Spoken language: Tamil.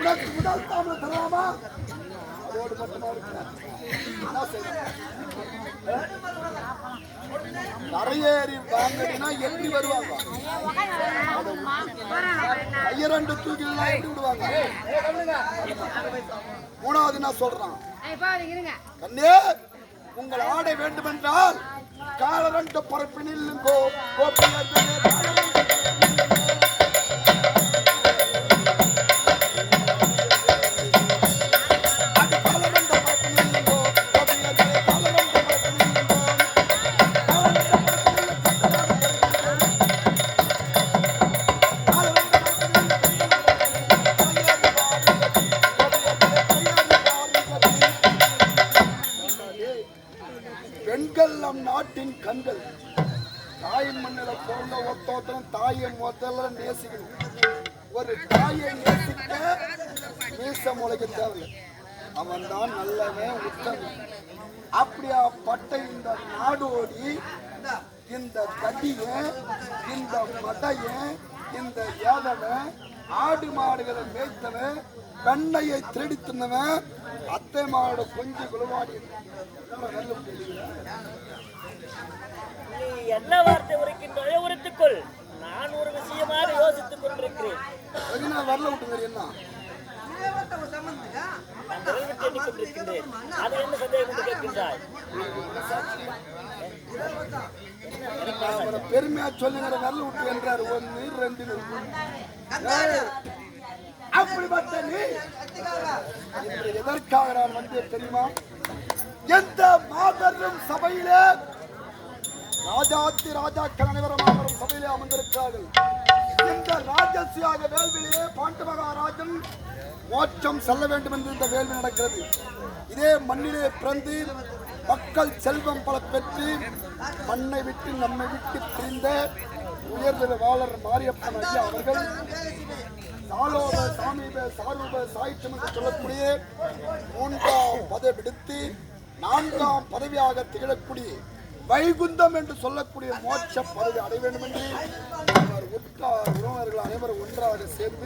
உனக்கு முதல் தாமரை தரலாமா? அதோடு மட்டுமா இருக்கிறேன். கரையேறி வாங்கினா எப்படி வருவாங்க? கையரண்டு தூக்கிலாம் எப்படி விடுவாங்க? மூணாவது நான் சொல்றான், கண்ணே உங்கள் ஆடை வேண்டுமென்றால் காலரண்டு பரப்பினில் பெண்கள் நம் நாட்டின் கண்கள். தாயின் மண்ணில பிறந்த ஒத்தோத்தனம் தாயை முதல்ல நேசிக்கணும். ஒரு தாயை நேசிக்க மீச முளைக்க தேவையில்லை. அவன் தான் நல்லவன் உத்தமன். அப்படியா பட்ட இந்த நாடோடி, இந்த கடிய, இந்த மதைய, இந்த ஏதவன், ஆடு மாடுகளை மேய்த்தவன், பெண்ணையை திருடி தின்னவன், அத்தை மாடு கொஞ்சம் குழுவாடி நீ என்ன வார்த்தை உரைக்கின்றே உரைத்துக்கொள். நான் ஒரு விஷயமாக யோசித்துக் கொண்டிருக்கிறேன். வரல விட்டுங்க என்ன அதை என்ன சந்தேகம் கேட்கின்றாய்? பெருமையா சொல்லுங்க. வரல விட்டு என்றார். 1 2 அப்படிப்பட்ட நீ எதற்காக நான் வந்தேன் தெரியுமா? எந்த மாபெரும் சபையிலே ராஜாத்தி ராஜாக்கள் அனைவரும் மாபெரும் சபையிலே அமர்ந்திருக்கிறார்கள். இந்த ராஜசியாக வேள்வியிலே பாண்டு மகாராஜன் மோட்சம் செல்ல வேண்டும் என்று இந்த வேள்வி நடக்கிறது. இதே மண்ணிலே பிறந்து மக்கள் செல்வம் பல பெற்று மண்ணை விட்டு நம்மை விட்டு பிரிந்த உயர்ந்த வாளர் மாரியப்பன் ஐயா அவர்கள் சாலோப சாமீப சாரூப சாயிற்றம் என்று சொல்லக்கூடிய 3ஆம் பதவி விடுத்து 4ஆம் பதவியாக திகழக்கூடிய வைகுந்தம் என்று சொல்லக்கூடிய மோட்ச பதவி அடைய வேண்டும் என்று உற்றார் உறவினர்கள் அனைவரும் ஒன்றாக சேர்ந்து